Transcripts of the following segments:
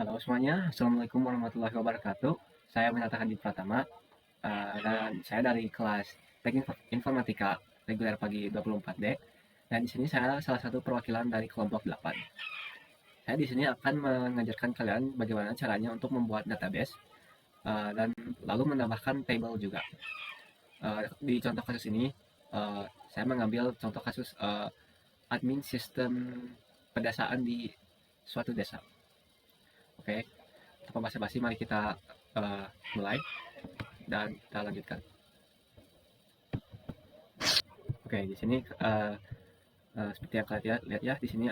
Halo semuanya, Assalamualaikum warahmatullahi wabarakatuh. Saya Minata Hadi Pratama, dan saya dari kelas Teknik Informatika reguler pagi 24D. Dan di sini saya salah satu perwakilan dari kelompok 8. Saya di sini akan mengajarkan kalian bagaimana caranya untuk membuat database dan lalu menambahkan table juga. Di contoh kasus ini, saya mengambil contoh kasus admin sistem pedesaan di suatu desa. Oke, tanpa basa-basi, mari kita mulai dan kita lanjutkan. Oke, di sini seperti yang kalian lihat ya, di sini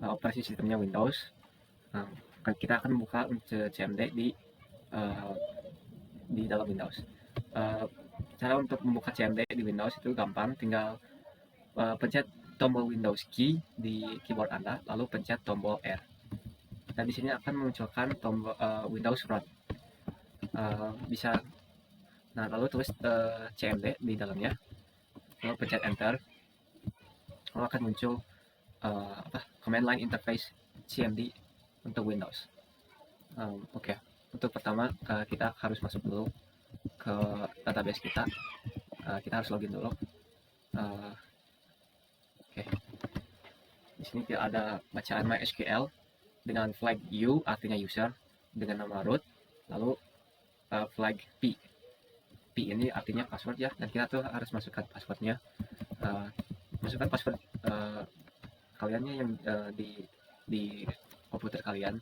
operasi sistemnya Windows. Kita akan membuka CMD uh, di dalam Windows. Cara untuk membuka CMD di Windows itu gampang, tinggal pencet tombol Windows key di keyboard Anda, lalu pencet tombol R. Dan di sini akan memunculkan tombol Windows Run. Bisa, nah lalu tulis CMD di dalamnya, lalu pencet Enter, lalu akan muncul command line interface CMD untuk Windows. Oke. Untuk pertama kita harus masuk dulu ke database kita. Kita harus login dulu. Oke. Di sini ada bacaan MySQL dengan flag U artinya user dengan nama root, lalu flag P. P ini artinya password ya, dan kita tuh harus masukkan passwordnya. Masukkan password kaliannya yang di komputer kalian.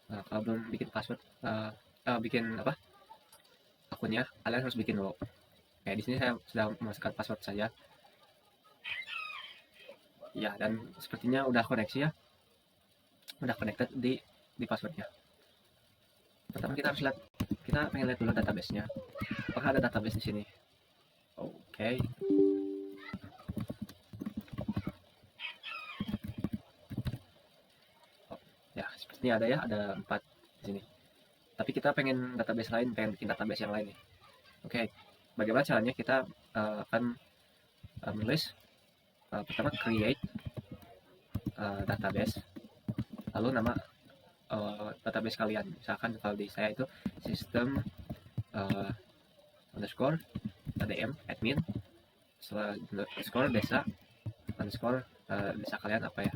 Kalau belum bikin password, bikin akunnya, kalian harus bikin dulu. Oke, di sini saya sudah memasukkan password saya. Ya, dan sepertinya udah koneksi ya, udah connected di passwordnya. Pertama kita harus lihat, kita pengen lihat dulu database-nya. Apakah ada database di sini? Oke. Ya, sepertinya ada ya, ada 4 di sini. Tapi kita pengen database lain, pengen bikin database yang lain nih. Oke, bagaimana caranya? Kita akan menulis pertama create database, lalu nama database kalian. Misalkan kalau di saya itu sistem underscore adm admin underscore desa underscore desa kalian apa ya,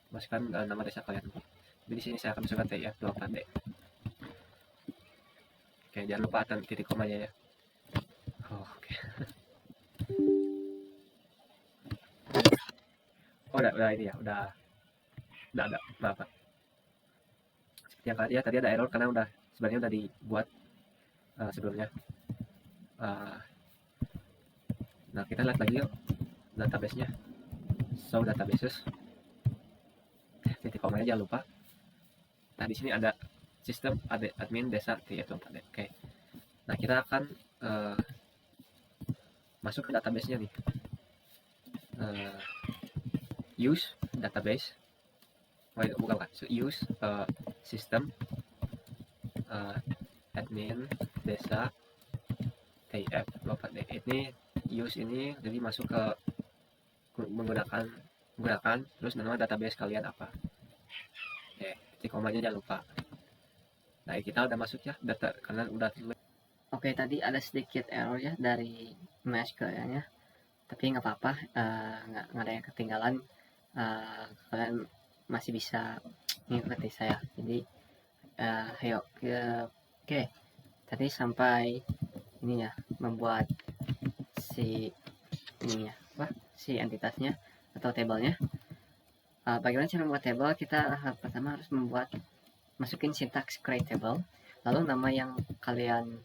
masukkan nama desa kalian. Jadi di sini saya akan masukkan TIF 24D. Oke, jangan lupa titik komanya ya. Oke. Udah ini ya, udah ada. Maaf Pak. Seperti yang ya, tadi ada error karena sebenarnya udah dibuat sebelumnya. Nah, kita lihat lagi yuk database-nya. So databases, titik komanya jangan lupa. Nah, di sini ada sistem admin desa TIF24D. Oke. Nah, kita akan masuk ke database-nya nih. Use database. Bukan. So, use system admin desa TIF24D. Ini use ini jadi masuk ke menggunakan terus nama database kalian apa. Oke, titik komanya jangan lupa. Nah, kita udah masuk ya data karena udah tulis. Oke, tadi ada sedikit error ya dari MySQL-nya, tapi nggak apa-apa, nggak ada yang ketinggalan. Kalian masih bisa mengikuti saya. Jadi ayo oke, tadi sampai ini ya, membuat si entitasnya atau tabelnya. Bagaimana cara membuat table? Kita pertama harus masukin sintaks create table, lalu nama yang kalian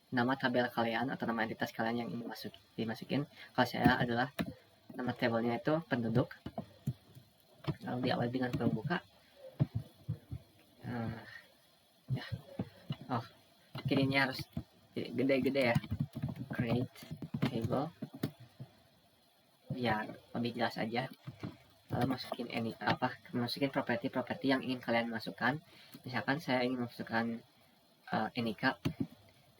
nama tabel kalian atau nama entitas kalian yang ingin dimasukin. Kalau saya adalah nama tabelnya itu penduduk, lalu diawali dengan pembuka. Ya, mungkin ini harus gede-gede ya, create table biar lebih jelas aja. Lalu masukin properti yang ingin kalian masukkan. Misalkan saya ingin masukkan NIK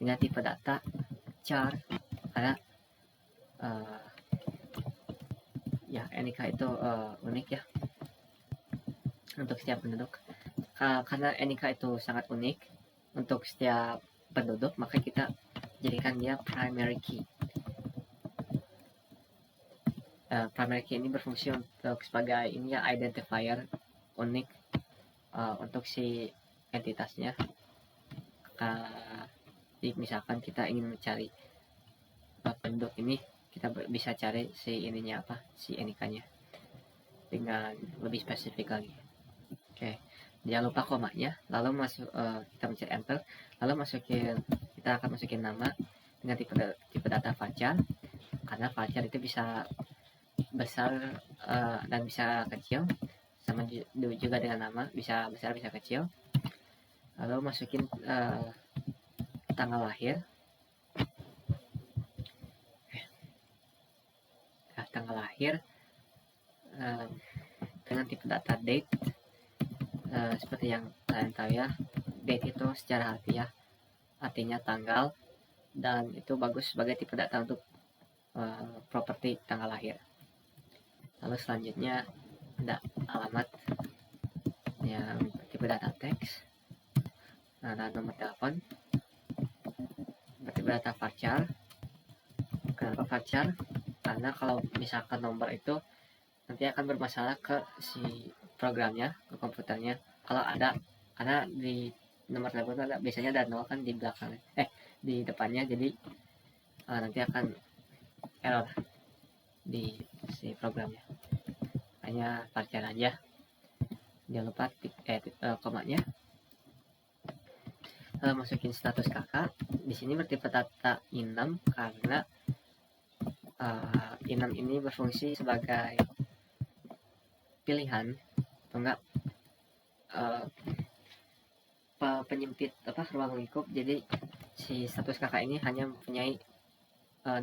dengan tipe data char, karena ya NIK itu unik ya. untuk setiap penduduk. Karena NIK itu sangat unik untuk setiap penduduk, maka kita jadikan dia primary key. Primary key ini berfungsi untuk sebagai ininya identifier unik untuk si entitasnya. Jadi misalkan kita ingin mencari penduduk ini, kita bisa cari si ininya apa, si NIK-nya dengan lebih spesifik lagi. Oke, jangan lupa komanya, lalu kita mencet enter, lalu kita akan masukin nama dengan tipe data varchar, karena varchar itu bisa besar dan bisa kecil, sama juga dengan nama, bisa besar bisa kecil. Lalu masukin tanggal lahir. Tanggal lahir dengan tipe data date. Seperti yang kalian tahu ya, date itu secara harfiah artinya tanggal, dan itu bagus sebagai tipe data untuk properti tanggal lahir. Lalu selanjutnya ada alamat yang tipe data teks, dan nomor telepon tipe data varchar. Kenapa varchar? Karena kalau misalkan nomor itu nanti akan bermasalah ke si programnya, ke komputernya, kalau ada, karena di nomor telepon ada biasanya ada 0 kan di belakang, di depannya, jadi nanti akan error di si programnya. Hanya varchar aja, jangan lupa komanya. Masukin status kakak. Di sini bertipe data enum karena enum ini berfungsi sebagai pilihan atau enggak penyempit ruang lingkup. Jadi si status kakak ini hanya mempunyai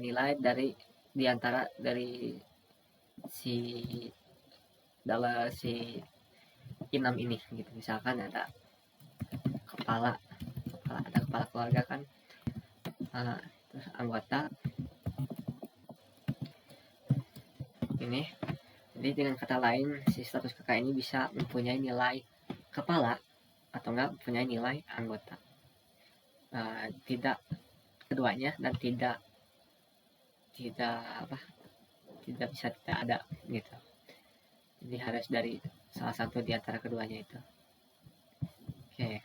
nilai dari diantara dari si enum ini gitu. Misalkan ada kepala keluarga kan, terus anggota ini. Jadi dengan kata lain, si status kakak ini bisa mempunyai nilai kepala atau enggak mempunyai nilai anggota, tidak keduanya, dan tidak bisa tidak ada gitu. Jadi harus dari salah satu di antara keduanya itu. Oke,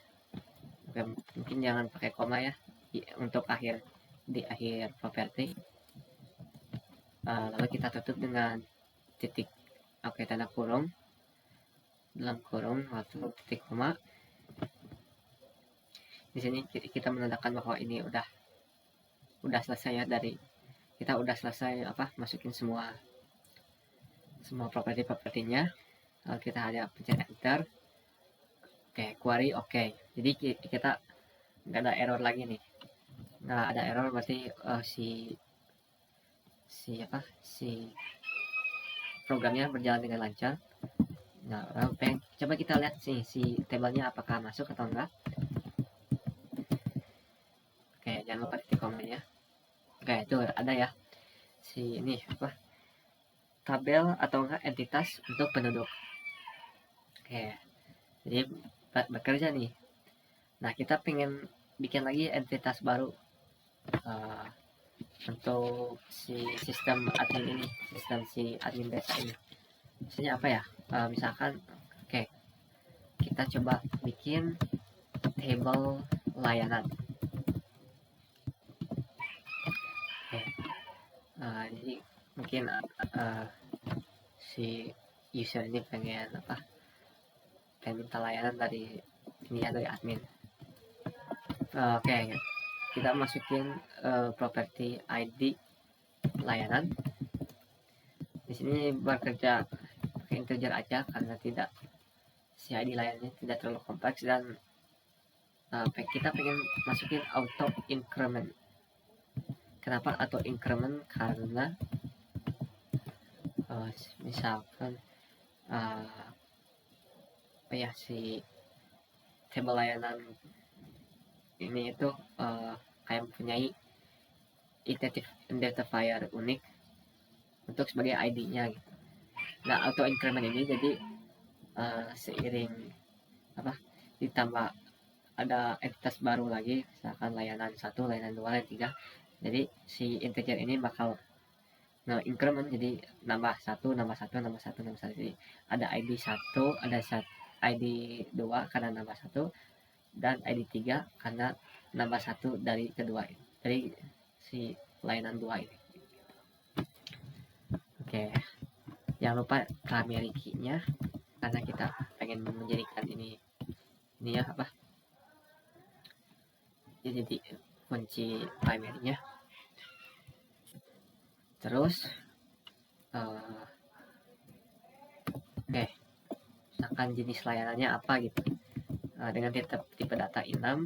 mungkin jangan pakai koma ya untuk di akhir properti. Lalu kita tutup dengan titik, tanda kurung, dalam kurung waktu titik koma. Di sini kita menandakan bahwa ini udah selesai ya, dari kita udah selesai masukin semua propertinya. Lalu kita hanya pencet enter. Oke, query oke. Jadi kita nggak ada error lagi nih, nggak ada error, berarti si programnya berjalan dengan lancar. Nah, coba kita lihat si tabelnya apakah masuk atau enggak. Oke, jangan lupa titik komennya. Oke, itu ada ya si ini tabel atau enggak entitas untuk penduduk. Oke, jadi bekerja nih. Nah, kita pengen bikin lagi entitas baru untuk si sistem admin ini, si admin desa ini. Misalnya apa ya? Misalkan kita coba bikin table layanan. Jadi mungkin si user ini pengen minta layanan dari admin. Oke, kita masukin properti ID layanan. Di sini bekerja pakai integer aja karena si ID layanannya tidak terlalu kompleks, dan kita pengen masukin auto increment. Kenapa auto increment? Karena misalkan si table layanan ini itu kayak mempunyai identifier unik untuk sebagai ID-nya gitu. Nah, auto increment ini jadi seiring apa ditambah ada entitas baru lagi, misalkan layanan satu, layanan 2, layanan 3. Jadi si integer ini bakal increment, jadi nambah satu, nambah satu, nambah satu, nambah satu. Jadi ada ID 1, ada ID 2 karena nambah satu, dan ID 3 karena nambah satu dari kedua ini, dari si layanan 2 ini. Oke, jangan lupa primary key-nya karena kita pengen menjadikan ini ya apa? Ya, jadi kunci primary-nya. Terus uh, oke, misalkan jenis layanannya apa gitu. Dengan tipe data enum,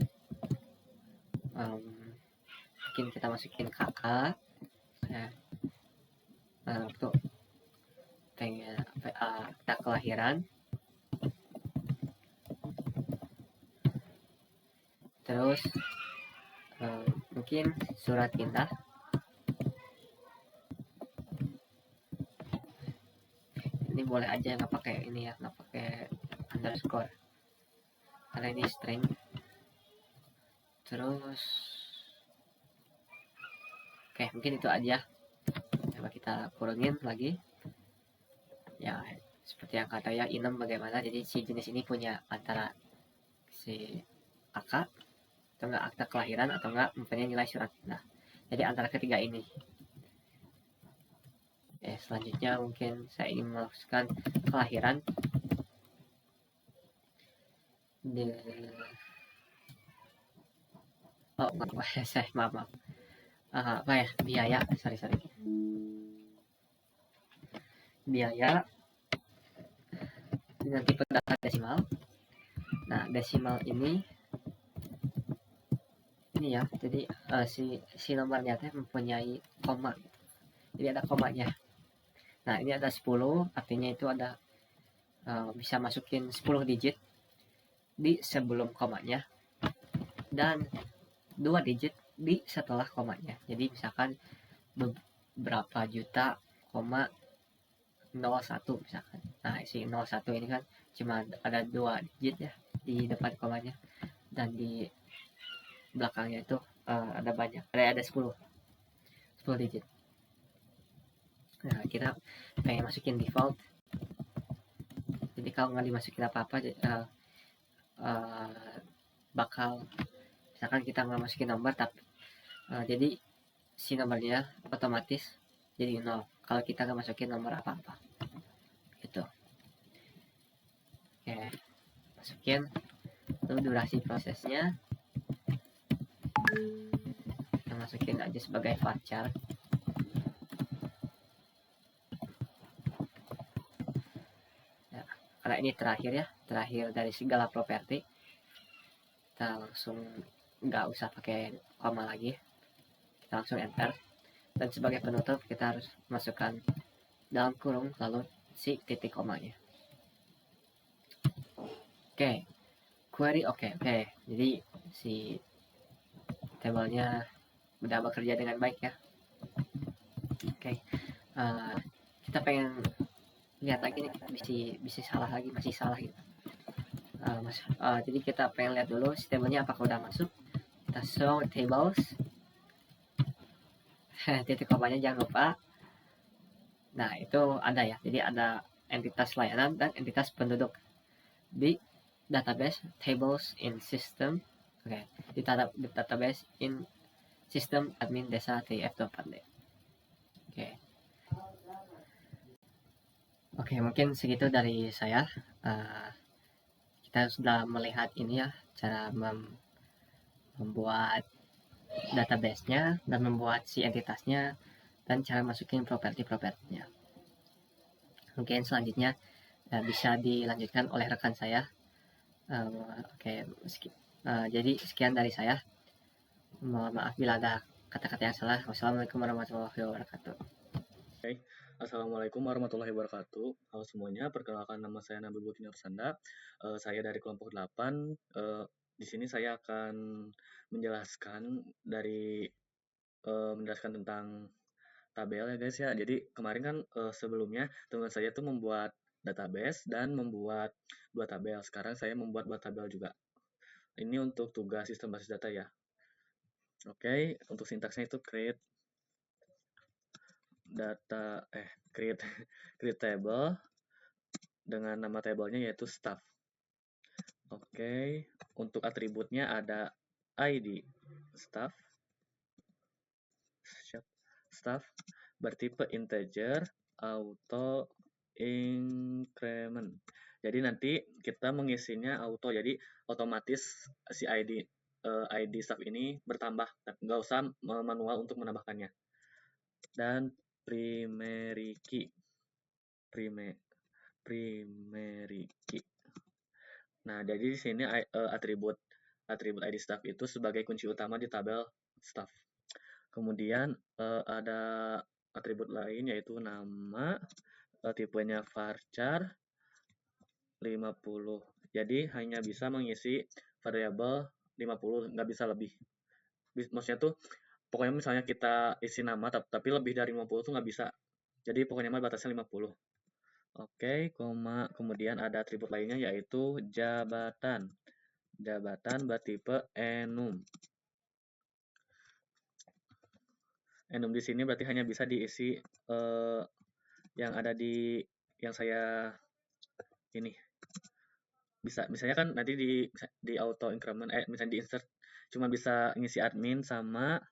mungkin kita masukin kakak. Untuk pengen akta kelahiran, terus mungkin surat pindah. Ini boleh aja nggak pakai ini ya, nggak pakai underscore karena ini string. Terus oke, mungkin itu aja. Coba kita kurangin lagi ya, seperti yang kata ya enum bagaimana. Jadi si jenis ini punya antara si kakak atau enggak akta kelahiran atau enggak mempunyai nilai surat pindah. Jadi antara ketiga ini. Selanjutnya mungkin saya ingin memasukkan kelahiran di maaf apa ya, biaya, sorry biaya dengan tipe data desimal. Nah, desimal ini ya, jadi si nomornya mempunyai koma, jadi ada komanya. Nah, ini ada 10, artinya itu ada bisa masukin 10 digit di sebelum komanya dan 2 digit di setelah komanya. Jadi misalkan beberapa juta, koma 01 misalkan. Nah, si 01 ini kan cuma ada 2 digit ya di depan komanya, dan di belakangnya itu ada banyak, ada 10 digit. Nah, kita pengen masukin default, jadi kalau nggak dimasukin apa-apa bakal, misalkan kita nggak masukin nomor tapi jadi si nomornya otomatis jadi 0 kalau kita nggak masukin nomor apa-apa gitu. Oke, masukin. Lalu durasi prosesnya kita masukin aja sebagai varchar. Ya, karena ini terakhir dari segala properti, kita langsung nggak usah pakai koma lagi, kita langsung enter. Dan sebagai penutup kita harus masukkan dalam kurung lalu si titik komanya. Oke, query oke. Jadi si tabelnya udah bekerja dengan baik ya. Oke, kita pengen lihat lagi nih, bisa salah lagi, masih salah gitu. Jadi kita pengen lihat dulu si tabelnya apakah udah masuk. Kita show tables, titik komanya jangan lupa. Nah, itu ada ya, jadi ada entitas layanan dan entitas penduduk di database tables in system. Oke, di database in system admin desa tf24d. Oke, mungkin segitu dari saya. Kita sudah melihat ini ya, cara membuat database-nya dan membuat si entitasnya dan cara masukin properti-propertinya. Mungkin selanjutnya bisa dilanjutkan oleh rekan saya. Oke, jadi sekian dari saya. Mohon maaf bila ada kata-kata yang salah. Wassalamualaikum warahmatullahi wabarakatuh. Assalamualaikum warahmatullahi wabarakatuh. Halo semuanya, perkenalkan nama saya Nabil Budi Nursanda. Saya dari kelompok 8. Di sini saya akan menjelaskan tentang tabel ya guys ya. Jadi kemarin kan sebelumnya teman saya tuh membuat database dan membuat 2 tabel. Sekarang saya membuat 2 tabel juga. Ini untuk tugas sistem basis data ya. Oke, untuk sintaksnya itu create data create create table dengan nama tabelnya yaitu staff. Oke, untuk atributnya ada ID staff bertipe integer auto increment. Jadi nanti kita mengisinya auto, jadi otomatis si ID staff ini bertambah, nggak usah manual untuk menambahkannya. Dan primary key. Nah, jadi di sini atribut ID staff itu sebagai kunci utama di tabel staff. Kemudian ada atribut lain yaitu nama, tipenya varchar 50. Jadi hanya bisa mengisi variabel 50, nggak bisa lebih. Maksudnya tuh pokoknya misalnya kita isi nama tapi lebih dari 50 tuh nggak bisa. Jadi pokoknya mah batasnya 50. Oke, kemudian ada atribut lainnya yaitu jabatan. Jabatan bertipe enum. Enum di sini berarti hanya bisa diisi yang ada yang saya ini. Misalnya kan nanti di auto increment misalnya di insert cuma bisa ngisi admin sama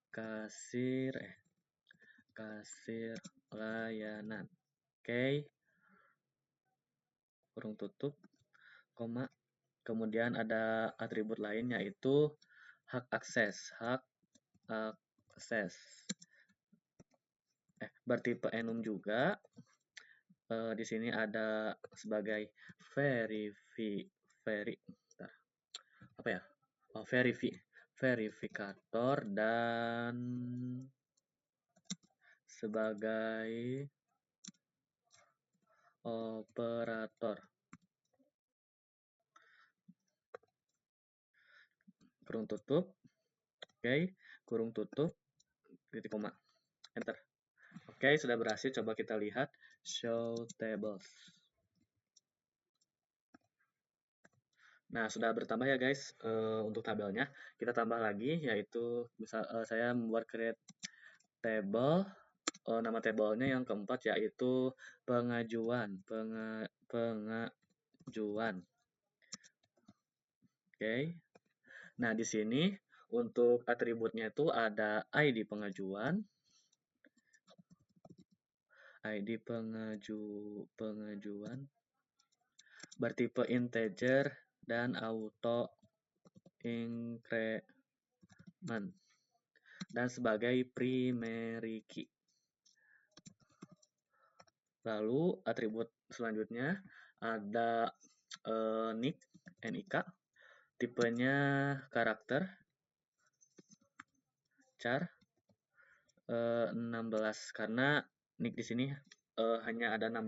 kasir layanan. Oke. Kurung tutup, koma. Kemudian ada atribut lain yaitu hak akses. Bertipe enum juga. Di sini ada sebagai verifikator dan sebagai operator. Kurung tutup. Oke, kurung tutup, titik koma. Enter. Oke, sudah berhasil. Coba kita lihat show tables. Nah, sudah bertambah ya guys untuk tabelnya. Kita tambah lagi yaitu saya membuat create table. Nama tabelnya yang keempat yaitu pengajuan. Oke. Nah, di sini untuk atributnya itu ada ID pengajuan, bertipe integer dan auto increment dan sebagai primary key. Lalu atribut selanjutnya ada nick, tipenya karakter, char 16 karena nick di sini hanya ada 16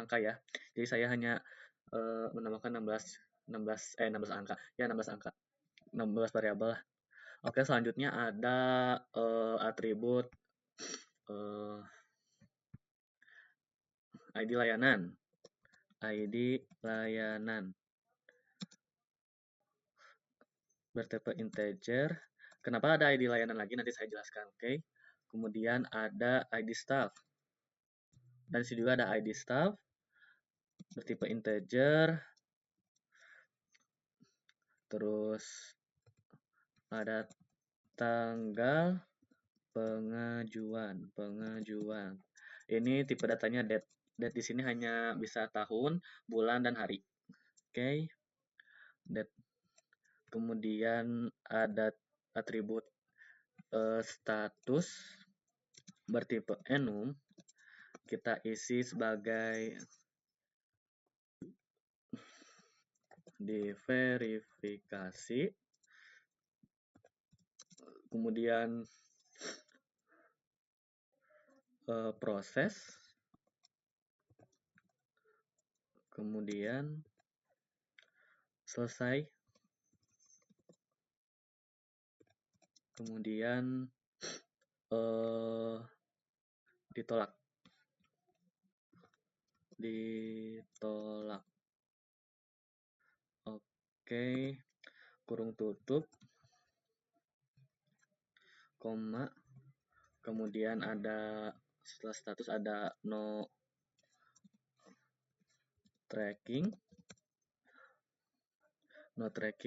angka ya. Jadi saya hanya menambahkan 16 angka. Ya 16 angka. 16 variabel. Oke, selanjutnya ada atribut ID layanan. Bertipe integer. Kenapa ada ID layanan lagi? Nanti saya jelaskan, oke? Kemudian ada ID staff. Dan di sini juga ada ID staff. Bertipe integer. Terus ada tanggal pengajuan. Ini tipe datanya date. Date di sini hanya bisa tahun, bulan, dan hari. Oke. Date. Kemudian ada atribut status bertipe enum. Kita isi sebagai diverifikasi. Kemudian proses. Kemudian selesai. Kemudian ditolak. ditolak. Oke, kurung tutup, koma, kemudian ada setelah status ada no tracking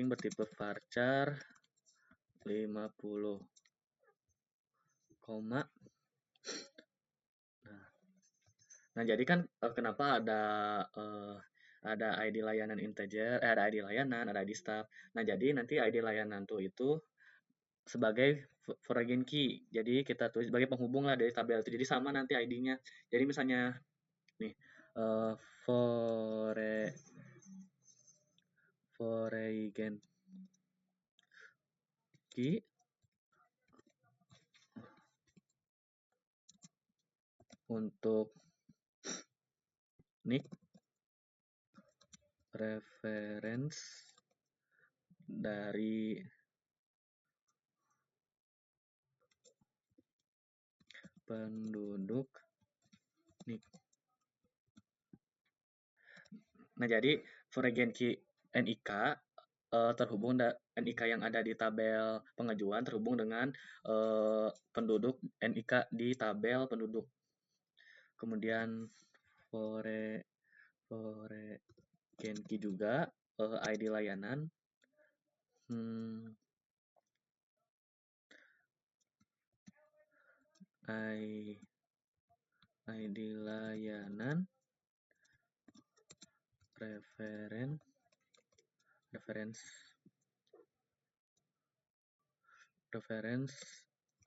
bertipe varchar 50, koma. Nah, jadi kan kenapa ada ID layanan integer, ada ID layanan, ada ID staff. Nah, jadi nanti ID layanan tuh itu sebagai foreign key. Jadi kita tulis sebagai penghubung lah dari tabel itu. Jadi sama nanti ID-nya. Jadi misalnya nih foreign key untuk nick reference dari penduduk nick. Nah, jadi foreign key NIK terhubung NIK yang ada di tabel pengajuan terhubung dengan penduduk NIK di tabel penduduk. Kemudian foreign key juga ID layanan. ID layanan reference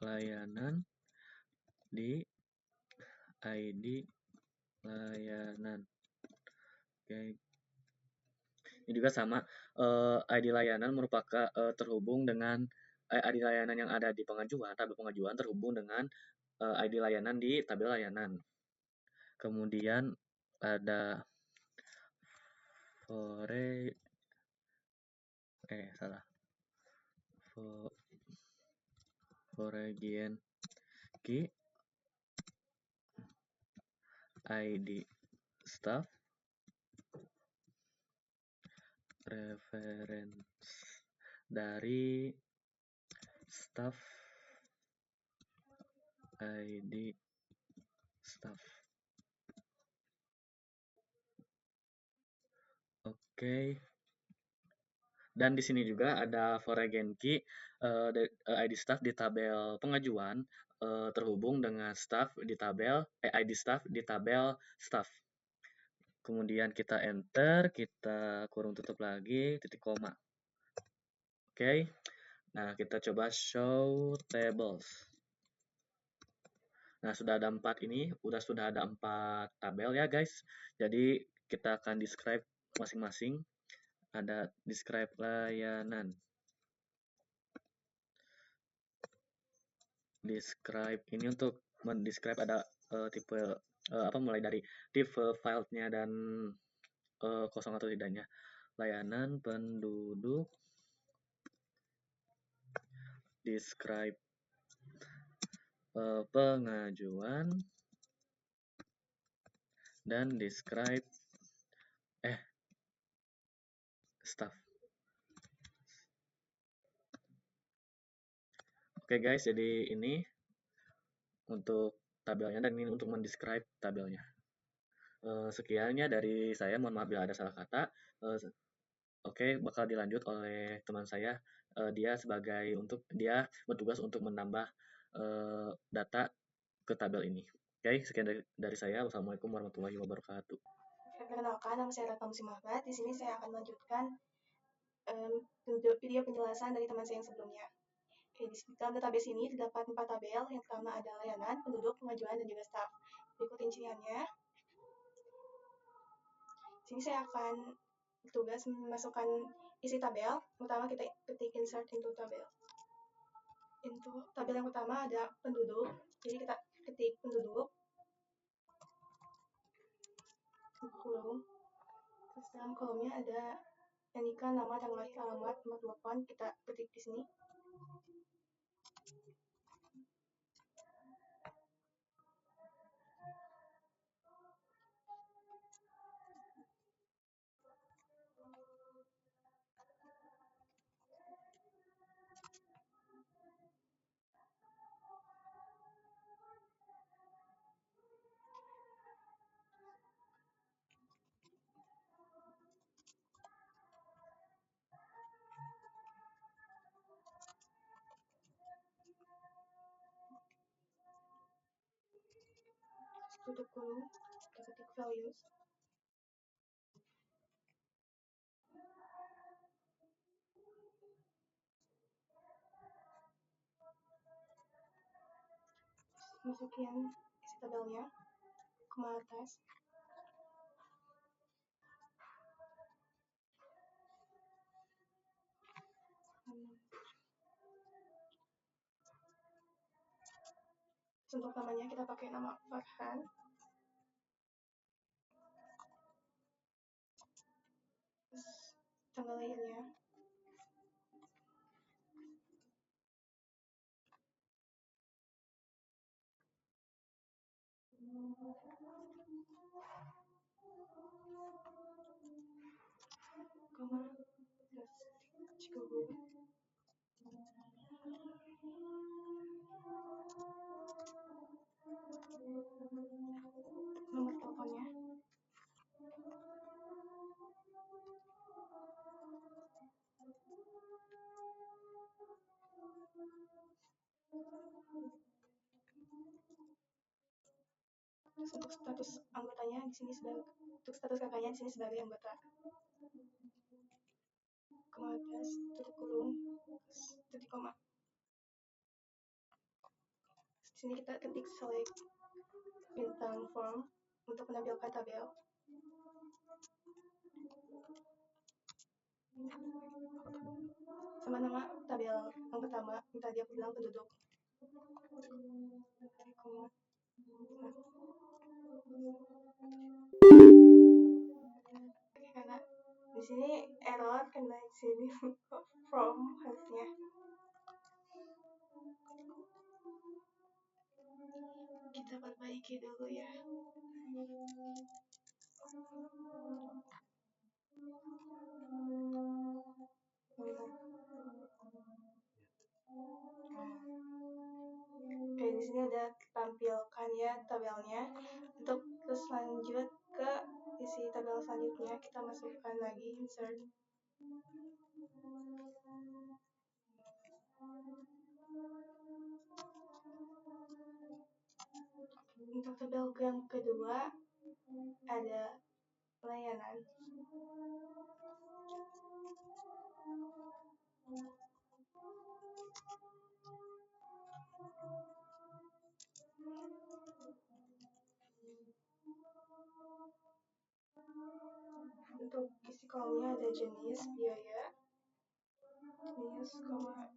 layanan di ID layanan. Oke. Ini juga sama, ID layanan merupakan terhubung dengan ID layanan yang ada di pengajuan, tabel pengajuan terhubung dengan ID layanan di tabel layanan. Kemudian ada foreign key ID staff reference dari staff ID staff. Oke. Dan di sini juga ada foreign key ID staff di tabel pengajuan terhubung dengan staff di tabel ID staff di tabel staff. Kemudian kita enter, kita kurung tutup lagi, titik koma. Oke. Nah, kita coba show tables. Nah, sudah ada 4 ini, sudah ada 4 tabel ya, guys. Jadi, kita akan describe masing-masing. Ada describe layanan. Describe ini untuk mendescribe ada tipe mulai dari div filenya dan kosong atau tidaknya. Layanan penduduk, describe pengajuan, dan describe staff. Oke guys, jadi ini untuk tabelnya dan ini untuk mendescribe tabelnya. Sekiannya dari saya, mohon maaf bila ada salah kata. Oke, bakal dilanjut oleh teman saya. Dia bertugas untuk menambah data ke tabel ini. Oke, sekian dari saya. Wassalamualaikum warahmatullahi wabarakatuh. Perkenalkan, nama saya Ratna Musim Ahmad. Di sini saya akan melanjutkan video penjelasan dari teman saya yang sebelumnya. Oke, di dalam database ini terdapat 4 tabel. Yang pertama ada layanan, penduduk, pengajuan, dan juga staff. Berikut rinciannya. Di sini saya akan bertugas memasukkan isi tabel. Pertama kita ketik insert into tabel. Untuk tabel yang pertama ada penduduk. Jadi kita ketik penduduk. Kolom. Terus dalam kolomnya ada NIK, nama, tanggal lahir, alamat, nomor telepon. Kita ketik di sini. tutup kurung, kita ketik values. Masukin isi tabelnya, koma atas. Untuk namanya kita pakai nama Farhan. Terus tanggal lahirnya. Koma, terus Cikgu. Nomor teleponnya. Terus untuk status anggotanya di sini untuk status kakaknya di sini sebagai anggota. Koma atas, tutup kurung, terus titik koma. Di sini kita ketik select bintang form untuk menampilkan tabel. Sama nama tabel yang pertama yang tadi aku bilang penduduk. Koma. Oke, karena di sini error karena di sini from harusnya. Kita perbaiki dulu ya. Oke, di sini ada tampilkan ya tabelnya. Untuk terus lanjut ke isi tabel selanjutnya, kita masukkan lagi insert. Untuk tabel yang kedua ada layanan. Untuk isi kolomnya ada jenis, biaya, jenis, koma.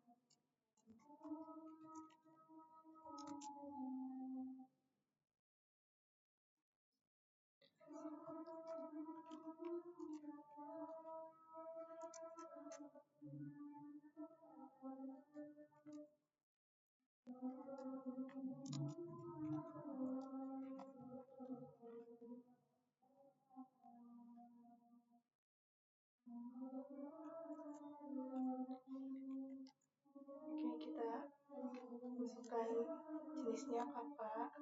Oke, kita masukkan jenisnya apa.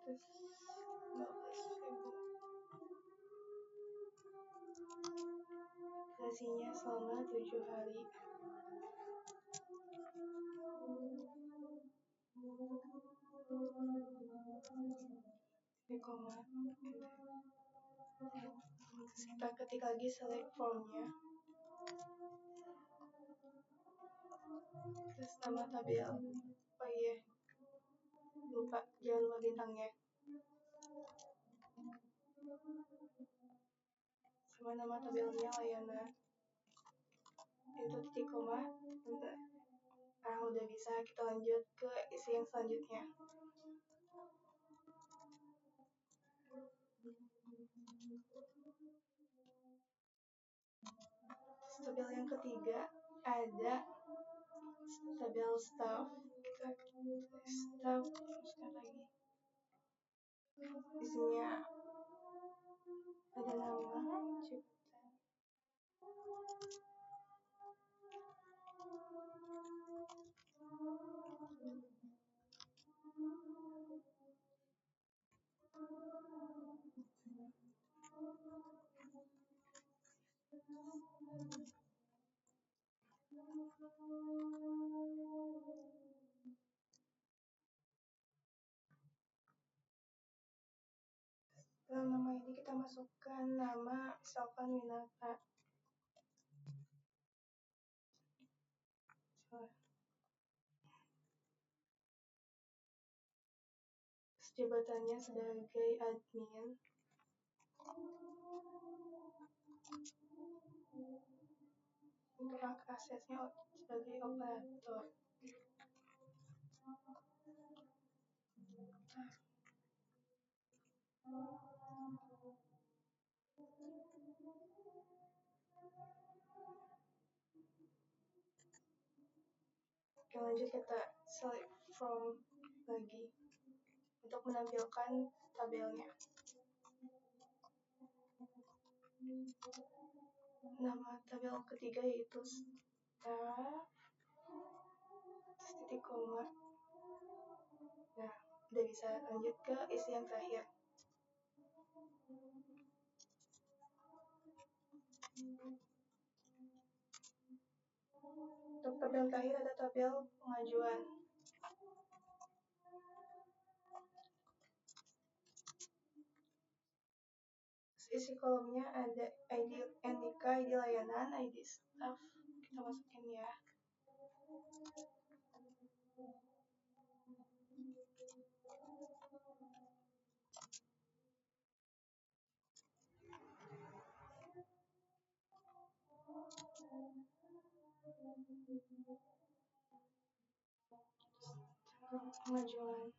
Terus 15.000. Durasinya selama 7 hari. Koma. Terus kita ketik lagi select formnya. Terus nama tabel. Oh iya, lupa, jangan lupa bintangnya. Sama nama tabelnya layanan. Itu titik koma. Bentar. Udah bisa, kita lanjut ke isi yang selanjutnya. Tabel yang ketiga ada tabel staff. Kita staff teruskan lagi. Isinya ada nama, cipta. Ini kita masukkan nama Salvan Winata. Jabatannya sebagai admin. Untuk hak aksesnya sebagai operator. Oke, lanjut kita select from lagi untuk menampilkan tabelnya. Nama tabel ketiga yaitu staff titik koma. Nah, udah bisa lanjut ke isi yang terakhir. Untuk tabel terakhir ada tabel pengajuan. Isi kolomnya ada ID NIK, ID layanan, ID staff. Kita masukin ya. Pengajuan.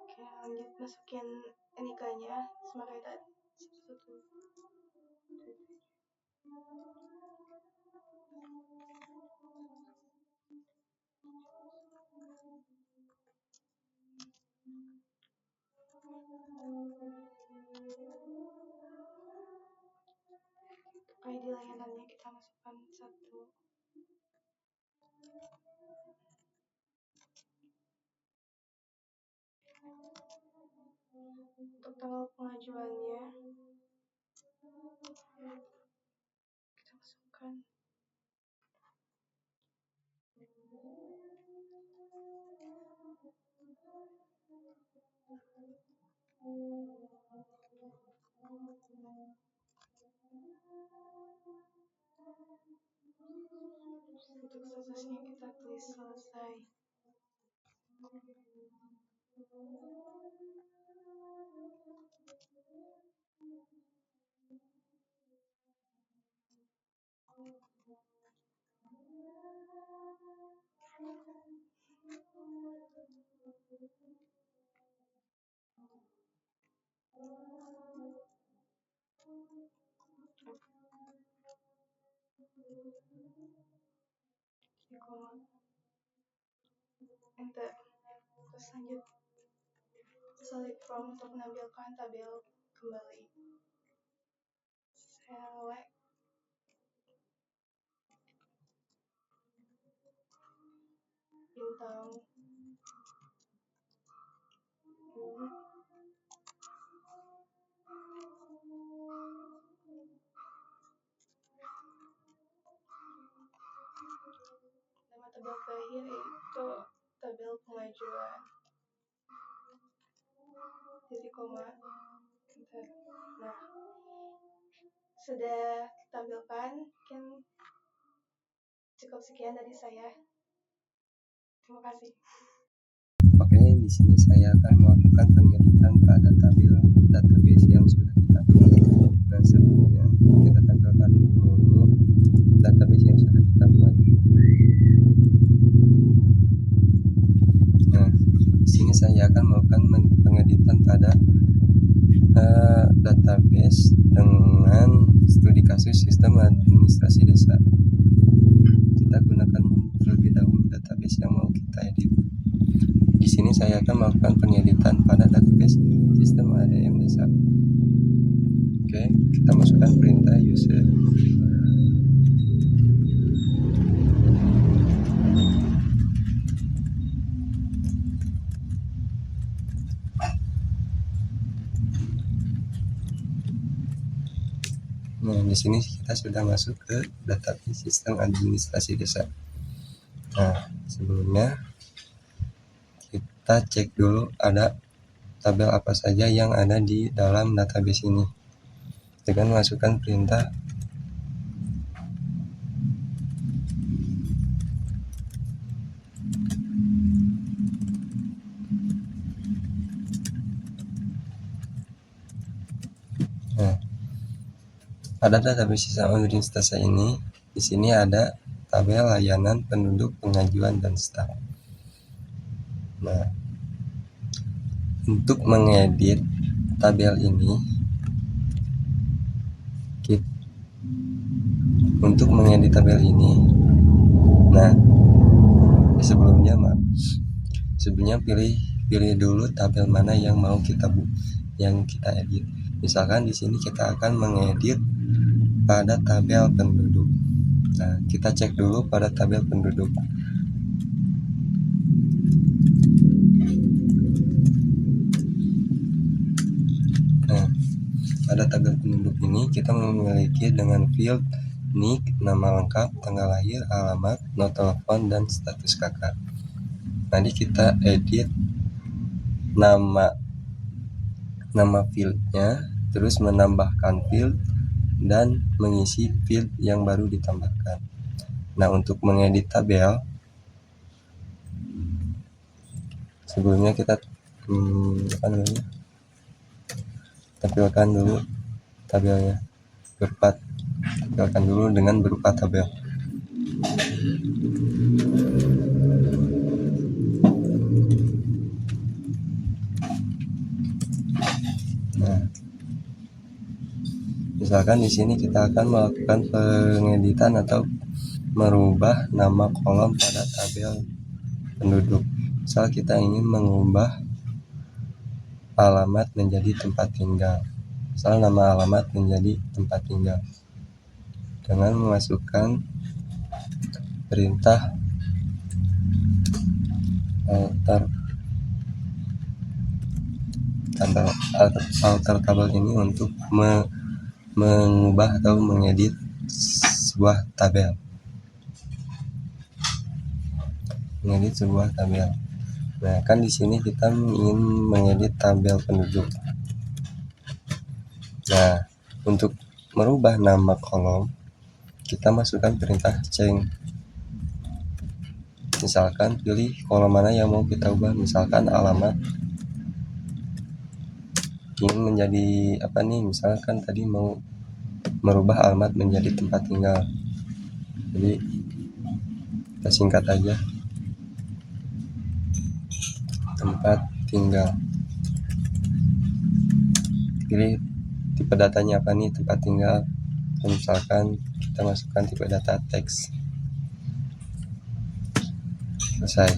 Oke, lanjut masukin NIK-nya sama kayak tadi. ID layanannya kita masukkan 1. Untuk tanggal pengajuannya kita masukkan untuk statusnya kita tulis selesai. Enter. Terus lanjut select from untuk menampilkan tabel kembali. Select bintang nama tabel terakhir yaitu tabel pengajuan titik koma. Nah, sudah ditampilkan. Mungkin cukup sekian dari saya. Terima kasih. Oke, di sini saya akan melakukan pengeditan pada tabel database yang sudah kita buat. Nah, sebelumnya kita tampilkan dulu database database dengan studi kasus sistem administrasi desa. Kita gunakan terlebih dahulu database yang mau kita edit. Di sini saya akan melakukan pengeditan pada database sistem ADM desa. Oke, kita masukkan perintah user. Nah, di sini kita sudah masuk ke database sistem administrasi desa. Nah, sebelumnya kita cek dulu ada tabel apa saja yang ada di dalam database ini dengan masukkan perintah pada database sistem administrasi ini. Di sini ada tabel layanan, penduduk, pengajuan, dan staf. Nah, untuk mengedit tabel ini, nah sebelumnya pilih dulu tabel mana yang mau kita edit. Misalkan di sini kita akan mengedit pada tabel penduduk. Nah, kita cek dulu pada tabel penduduk. Nah, pada tabel penduduk ini kita memiliki dengan field NIK, nama lengkap, tanggal lahir, alamat, nomor telepon, dan status kakak. Nanti kita edit nama fieldnya, terus menambahkan field dan mengisi field yang baru ditambahkan. Nah, untuk mengedit tabel, sebelumnya kita tampilkan dulu tabelnya dengan berupa tabel. Nah, misalkan di sini kita akan melakukan pengeditan atau merubah nama kolom pada tabel penduduk. Misal kita ingin mengubah alamat menjadi tempat tinggal. Misal nama alamat menjadi tempat tinggal dengan memasukkan perintah alter tabel ini untuk mengubah atau mengedit sebuah tabel. Nah, kan di sini kita ingin mengedit tabel penduduk. Nah, untuk merubah nama kolom, kita masukkan perintah change. Misalkan pilih kolom mana yang mau kita ubah, misalkan alamat. Ingin menjadi apa nih? Misalkan tadi mau merubah alamat menjadi tempat tinggal. Jadi kita singkat aja. Tempat tinggal. Pilih tipe datanya apa nih, tempat tinggal. Misalkan kita masukkan tipe data teks. Selesai.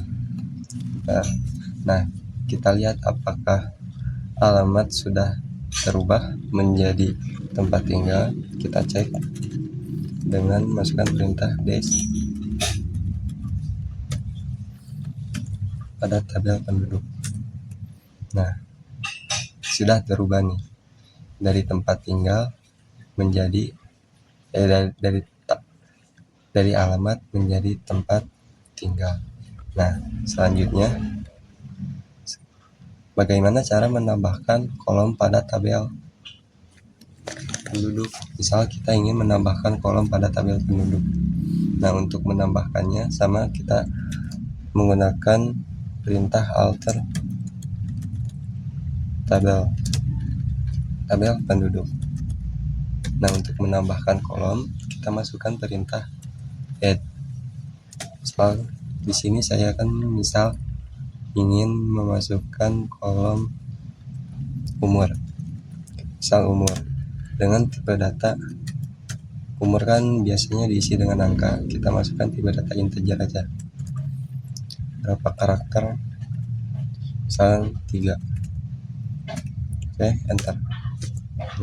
Nah, kita lihat apakah alamat sudah terubah menjadi tempat tinggal. Kita cek dengan masukkan perintah dash pada tabel penduduk. Nah, sudah terubah nih dari tempat tinggal menjadi dari alamat menjadi tempat tinggal. Nah, selanjutnya bagaimana cara menambahkan kolom pada tabel penduduk? Misal kita ingin menambahkan kolom pada tabel penduduk. Nah, untuk menambahkannya sama, kita menggunakan perintah alter tabel penduduk. Nah, untuk menambahkan kolom, kita masukkan perintah add. Misal di sini saya akan ingin memasukkan kolom umur. misal umur. Dengan tipe data umur kan biasanya diisi dengan angka, kita masukkan tipe data integer aja. Berapa karakter? Misal 3. Oke, enter.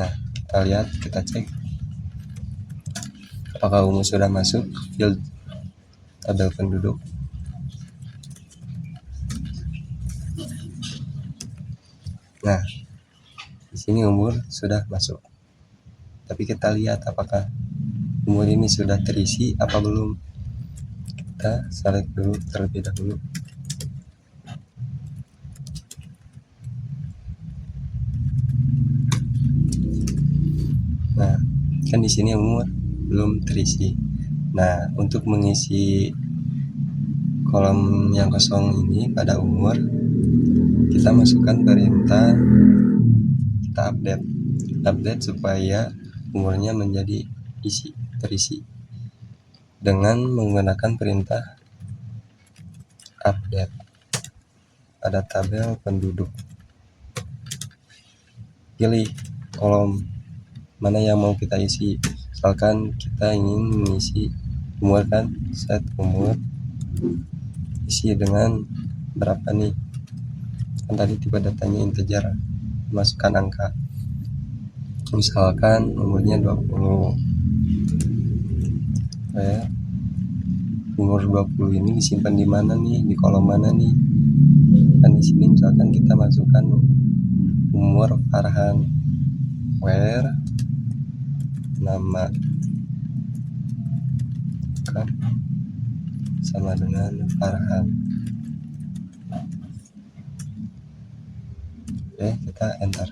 Nah, kita lihat, kita cek apakah umur sudah masuk field tabel penduduk. Nah, di sini umur sudah masuk. Tapi kita lihat apakah umur ini sudah terisi apa belum. Kita select dulu terlebih dahulu. Nah, kan di sini umur belum terisi. Nah, untuk mengisi kolom yang kosong ini pada umur, kita masukkan perintah, kita update supaya umurnya menjadi terisi dengan menggunakan perintah update pada tabel penduduk. Pilih kolom mana yang mau kita isi. Misalkan kita ingin mengisi umur, kan set umur, isi dengan berapa nih, kan tadi tipe datanya integer, masukkan angka, misalkan umurnya 20. Umur 20 ini disimpan di mana nih, di kolom mana nih, kan di sini misalkan kita masukkan umur Farhan, where nama kan sama dengan Farhan. Oke, kita enter.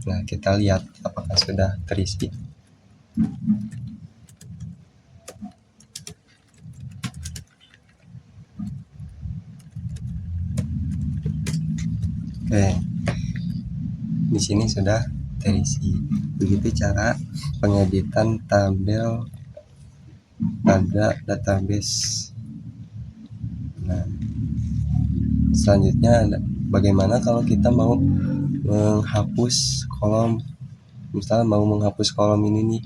Nah, kita lihat apakah sudah terisi. Oke, di sini sudah terisi. Begitu cara pengeditan tabel pada database. Nah, selanjutnya bagaimana kalau kita mau menghapus kolom, misalnya mau menghapus kolom ini nih.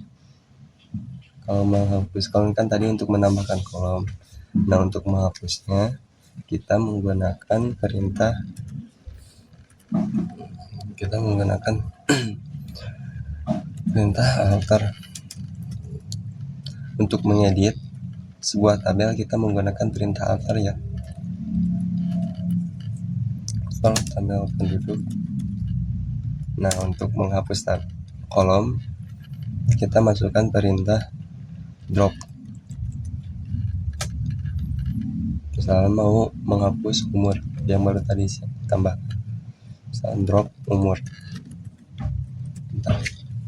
Kalau menghapus kolom kan tadi untuk menambahkan kolom. Nah, untuk menghapusnya kita menggunakan perintah alter. Untuk mengedit sebuah tabel kita menggunakan perintah alter ya. Tabel penduduk. Nah, untuk menghapus kolom kita masukkan perintah drop. Misalnya mau menghapus umur yang baru tadi tambah, misalnya drop umur.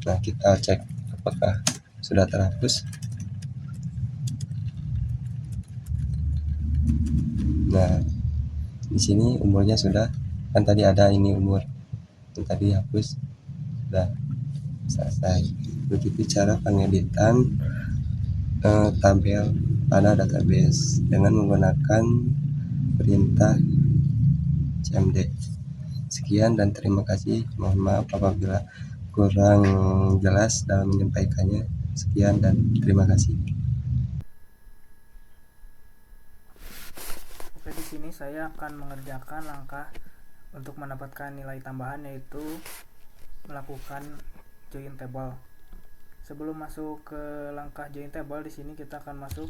Nah, kita cek apakah sudah terhapus. Nah, di sini umurnya sudah, kan tadi ada ini umur yang tadi hapus, sudah selesai. Begitu cara pengeditan tabel pada database dengan menggunakan perintah cmd. Sekian dan terima kasih. Mohon maaf apabila kurang jelas dalam menyampaikannya. Sekian dan terima kasih. Oke, di sini saya akan mengerjakan langkah untuk mendapatkan nilai tambahan, yaitu melakukan join table. Sebelum masuk ke langkah join table, di sini kita akan masuk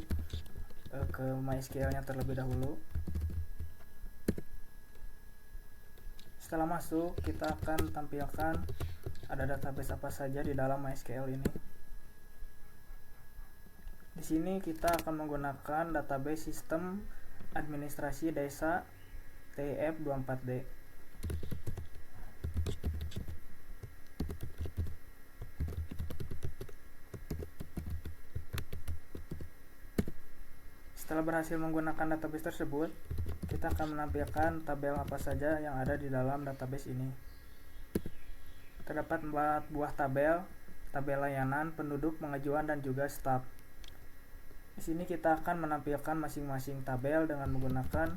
ke MySQL-nya terlebih dahulu. Setelah masuk, kita akan tampilkan ada database apa saja di dalam MySQL ini. Di sini kita akan menggunakan database sistem administrasi desa TF24D. Setelah berhasil menggunakan database tersebut, kita akan menampilkan tabel apa saja yang ada di dalam database ini. Terdapat 4 buah tabel layanan, penduduk, pengajuan, dan juga staf. Di sini kita akan menampilkan masing-masing tabel dengan menggunakan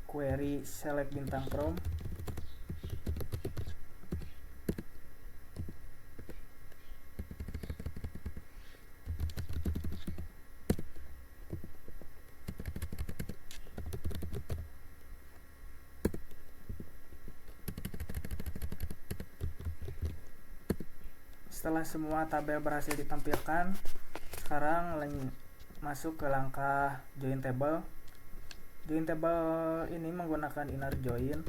query select bintang from. setelah semua tabel berhasil ditampilkan, sekarang masuk ke langkah join table. Join table ini menggunakan inner join.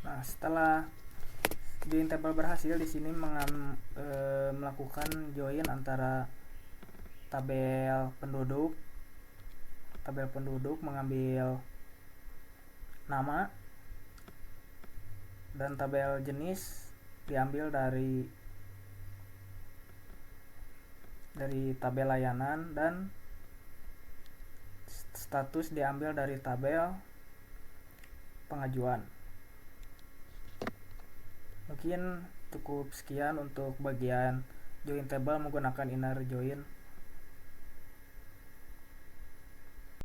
Nah, setelah join table berhasil, di sini melakukan join antara tabel penduduk, mengambil nama, dan tabel jenis diambil dari tabel layanan, dan status diambil dari tabel pengajuan. Mungkin cukup sekian untuk bagian join table menggunakan inner join.